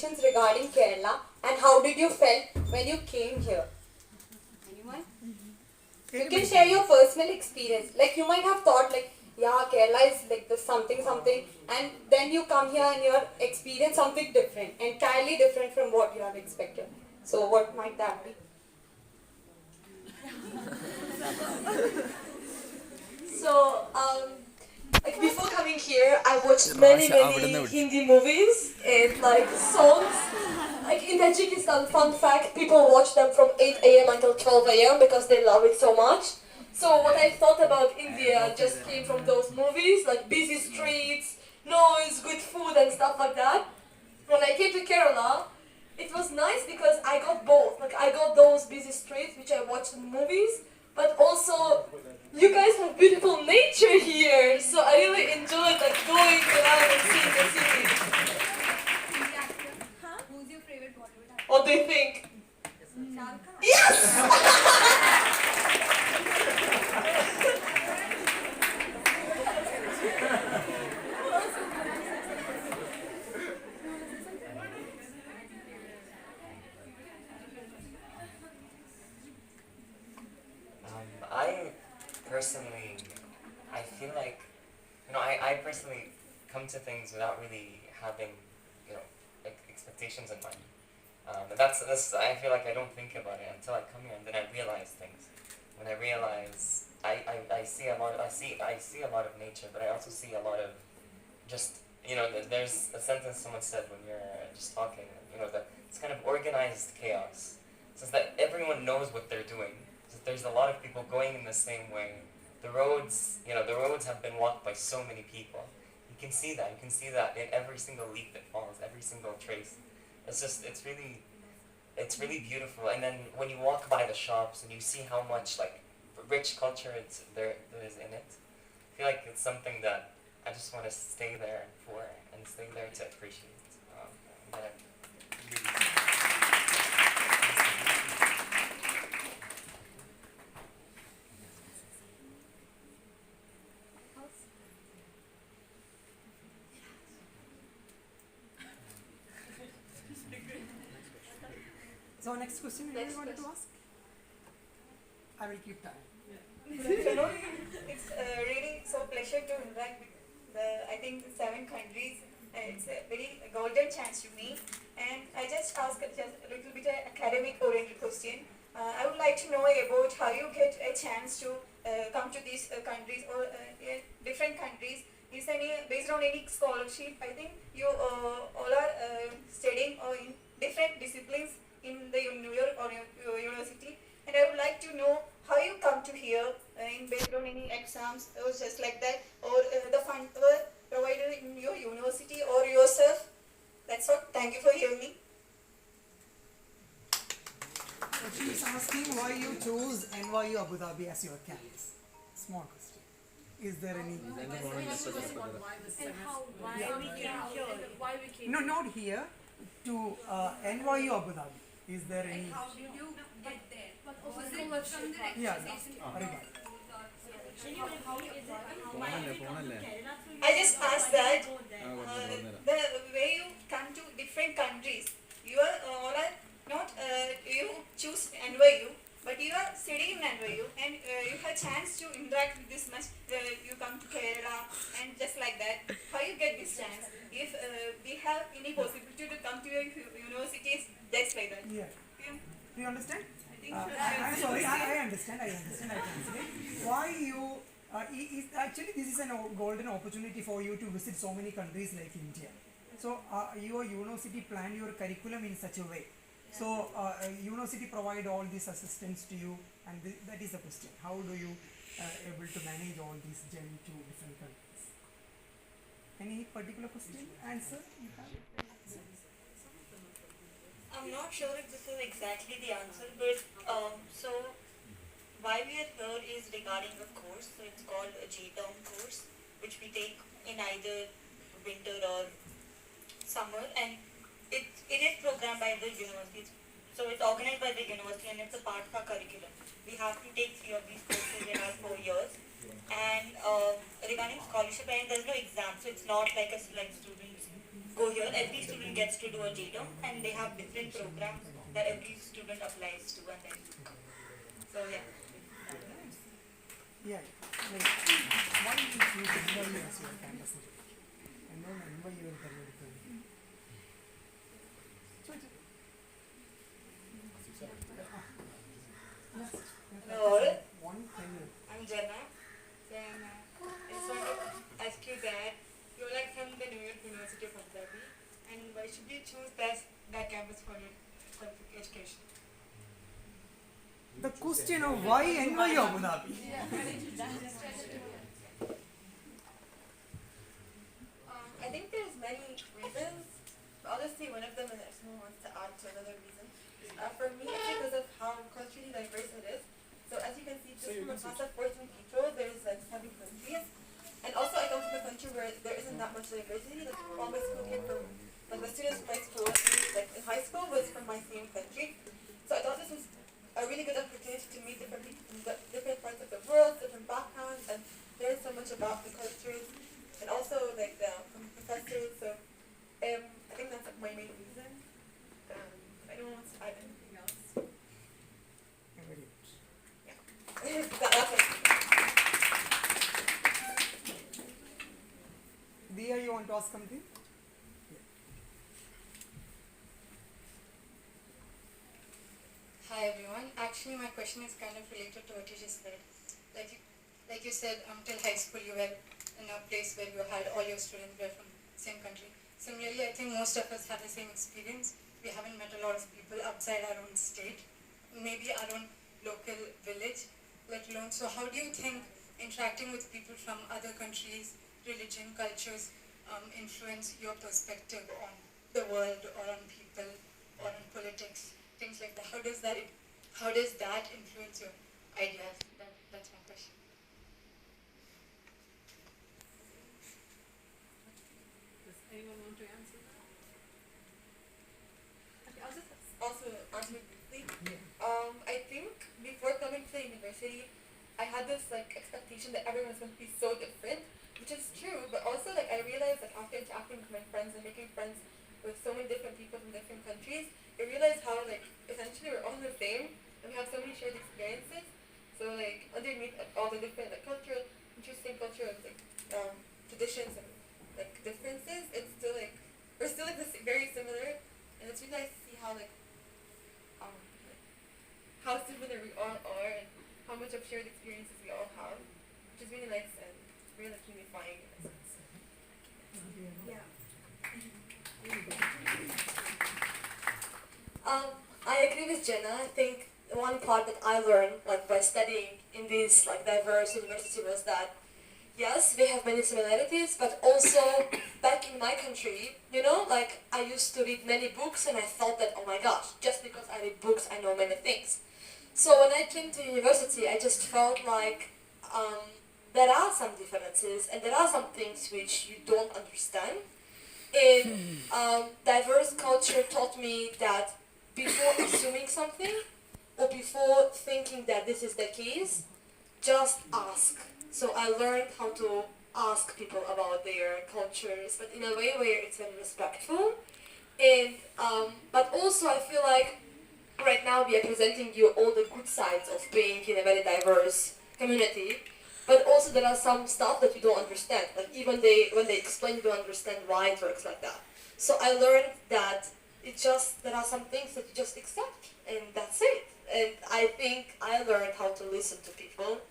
questions regarding Kerala and how did you felt when you came here? Anyone? You can share your personal experience. Like you might have thought like, yeah, Kerala is like this something something, and then you come here and you experience something different, entirely different from what you have expected. So what might that be? So, like before coming here, I watched many Hindi movies and like songs. Like in Tajikistan, fun fact, people watch them from 8 a.m. until 12 a.m. because they love it so much. So what I thought about India just came from those movies, like busy streets, noise, good food and stuff like that. When I came to Kerala, it was nice because I got both. Like I got those busy streets which I watched in movies, but also you guys have beautiful nature here. So I really enjoyed like going around and seeing the city. Who's your favorite Bollywood actor? What do you think? Shahrukh Yes! I personally, I feel like, I personally come to things without really having, expectations in mind. And that's, I feel like I don't think about it until I come here and then I realize things. When I realize, I see a lot of, I see a lot of nature, but I also see a lot of just, there's a sentence someone said when you're just talking, that it's kind of organized chaos. It's just that everyone knows what they're doing. There's a lot of people going in the same way. The roads have been walked by so many people. You can see that. You can see that in every single leaf that falls, every single trace. It's really beautiful. And then when you walk by the shops and you see how much like rich culture there is in it, I feel like it's something that I just want to stay there for and stay there to appreciate. That So next question, Next you wanted to question. ask? I will keep time. It's really so pleasure to interact with I think the 7 countries. It's a very golden chance to me. And I just ask just a little bit academic oriented question. I would like to know about how you get a chance to come to these countries or different countries. Is any based on any scholarship? I think you all are studying in different disciplines in the New York or university, and I would like to know how you come to here in based on any exams or just like that, or the funds were provided in your university or yourself. That's all. Thank you for hearing me. So she is asking why you chose NYU Abu Dhabi as your campus. Small question. Is there any? And how, why we came here? Why we came No, not here. To NYU Abu Dhabi. Is there any? How did you get there? Was it from the Yeah. exercise? I just asked that the way you come to different countries, you are all are not you choose NYU, but you are studying in NYU and you have chance to interact with this much. You come to Kerala and just like that. How you get this chance? If we have any possibility to come to your universities, just like that. Yeah. Yeah. Do you understand? I think I'm sorry. I understand. I translate. Why you? Actually, this is a golden opportunity for you to visit so many countries like India. So your university plan your curriculum in such a way. So university provide all this assistance to you, and that is the question. How do you able to manage all this journey to different countries? Any particular question? Answer you have? I'm not sure if this is exactly the answer, but so why we are here is regarding a course. So it's called a G-Term course, which we take in either winter or summer, and it is programmed by the university. So it's organized by the university and it's a part of our curriculum. We have to take 3 of these courses in our 4 years. And regarding scholarship, there's no exam, so it's not like a select students go here. Every student gets to do a JDOM, and they have different programs that every student applies to, and then so yeah. Yeah. Like, why did you choose NYU as your campus? And then NYU in theoretical. Hello, One thing. I'm Jenna. Then I just want to ask you that you're like from the New York University of Dhabi, and why should you choose that campus for your education? The question of why NYU Abu Dhabi? I think there's many reasons. I'll just say one of them, and if someone wants to add to another reason. For me, it's because of how culturally diverse it is. So as you can see, just from a class of 14 people, there's like 7 countries. And also, I come from a country where there isn't that much diversity. Like all my school came from, like the students from my school, like in high school, was from my same country. So I thought this was a really good opportunity to meet different people from different parts of the world, different backgrounds, and learn so much about the cultures, and also like from professors. So I think that's like, my main reason. Anyone wants to add anything else? Very good. That's it. Dia, you want to ask something? Hi everyone. Actually, my question is kind of related to what you just said. Like you said, till high school you were in a place where you had all your students were from the same country. Similarly, I think most of us have the same experience. We haven't met a lot of people outside our own state, maybe our own local village, let alone. So how do you think interacting with people from other countries, religion, cultures, influence your perspective on the world or on people or on politics, things like that? How does that influence your ideas? That's my question. Does anyone want to answer that? Okay, I'll just also answer briefly. I think before coming to the university, I had this like expectation that everyone's going to be so different, which is true. But also like I realized like after interacting with my friends and making friends with so many different people from different countries, I realized how like essentially we're all the same and we have so many shared experiences. So like underneath all the different like interesting cultural like traditions and like differences, it's still like we're still like very similar, and it's really nice to see how like how similar we all are and how much of shared experiences we all have, which is really nice and really like unifying in a sense. Yeah. I agree with Jenna. I think one part that I learned like by studying in these like diverse university was that yes, we have many similarities, but also back in my country, like I used to read many books and I thought that, oh my gosh, just because I read books, I know many things. So when I came to university, I just felt like there are some differences and there are some things which you don't understand. And diverse culture taught me that before assuming something or before thinking that this is the case, just ask. So I learned how to ask people about their cultures, but in a way where it's very respectful. And but also I feel like right now we are presenting you all the good sides of being in a very diverse community. But also there are some stuff that you don't understand. Like even when they explain, you don't understand why it works like that. So I learned that there are some things that you just accept, and that's it. And I think I learned how to listen to people.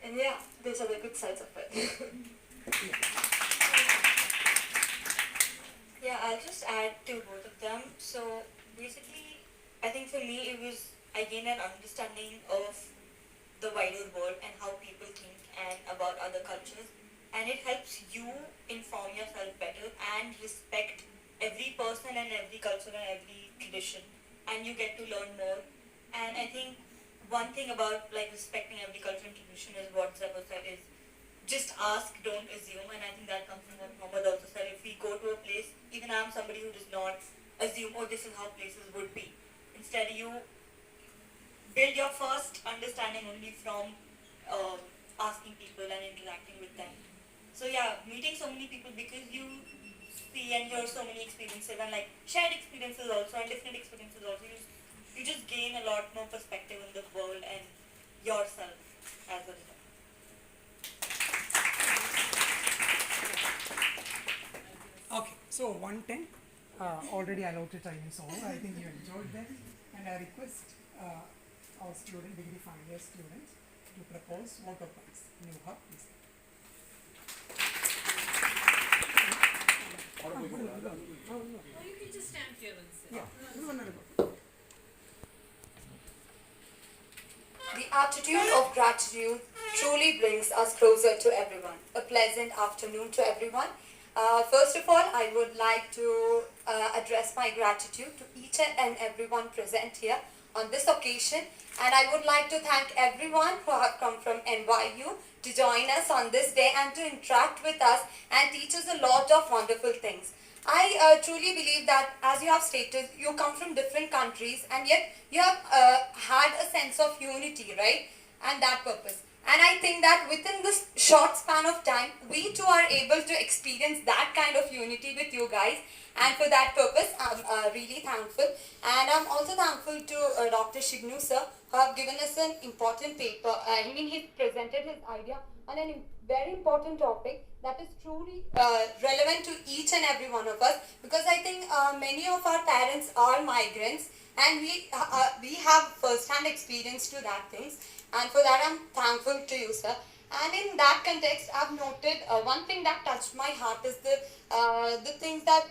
And yeah, these are the good sides of it. Yeah, I'll just add to both of them. So basically, I think for me it was I gained an understanding of the wider world and how people think and about other cultures, and it helps you inform yourself better and respect every person and every culture and every tradition, and you get to learn more. And I think one thing about like respecting every culture and tradition is what Zeba said is just ask, don't assume. And I think that comes from what Mohammed also said. If we go to a place, even I'm somebody who does not assume, oh, this is how places would be. Instead, you build your first understanding only from asking people and interacting with them. So yeah, meeting so many people, because you see and hear so many experiences and like shared experiences also and different experiences also. You just gain a lot more perspective in the world and yourself as a result. Okay, so 110 already allotted time is over. I think you enjoyed that, and I request our student, degree final year student, to propose vote of thanks. Nuha, please. Or you can just stand here and sit. Yeah, no. The attitude of gratitude truly brings us closer to everyone. A pleasant afternoon to everyone. First of all, I would like to address my gratitude to each and everyone present here on this occasion, and I would like to thank everyone who have come from NYU to join us on this day and to interact with us and teach us a lot of wonderful things. I truly believe that, as you have stated, you come from different countries and yet you have had a sense of unity, right? And that purpose. And I think that within this short span of time, we too are able to experience that kind of unity with you guys. And for that purpose, I'm really thankful. And I'm also thankful to Dr. Shignu sir, who have given us an important paper. He presented his idea on a very important topic that is truly relevant to each and every one of us. Because I think many of our parents are migrants, and we have first-hand experience to that things. And for that, I'm thankful to you, sir. And in that context, I've noted one thing that touched my heart is the things that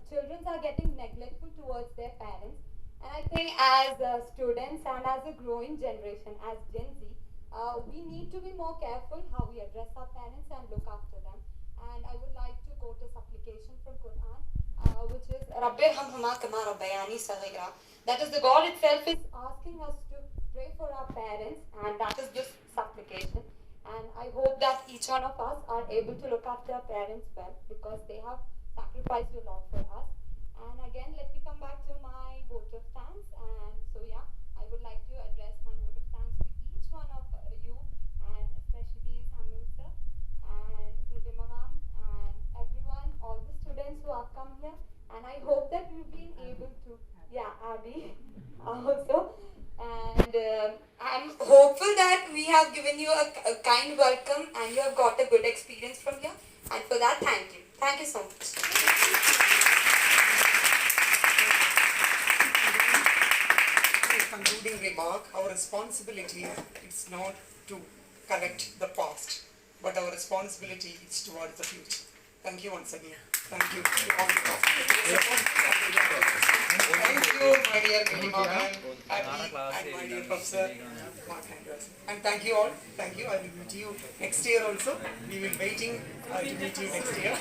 children are getting neglectful towards their parents. And I think as students and as a growing generation, as Gen Z, we need to be more careful how we address our parents and look after them. And I would like to quote a supplication from Quran, which is Rabbirhamhuma kama rabbayani saghira. That is, the God itself is asking us to pray for our parents, and that is this supplication. And I hope that each one of us are able to look after our parents well, because they have sacrificed a lot for us. And again, let me come back to my vote of thanks. And so yeah, I would like to address my vote of thanks to each one of you, and especially Samuel sir and Neelima ma'am and everyone, all the students who have come here. And I hope that we've been able to, Abby also. And I'm hopeful that we have given you a kind welcome and you have got a good experience from here. And for that, thank you. Thank you so much. Concluding remark, our responsibility is not to correct the past, but our responsibility is towards the future. Thank you once again. Thank you to all the Thank you, my dear Neelima ma'am, Haji, and my dear professor, Mark Andrews. And thank you all. Thank you. I will meet you next year also. We will be waiting to meet you next year.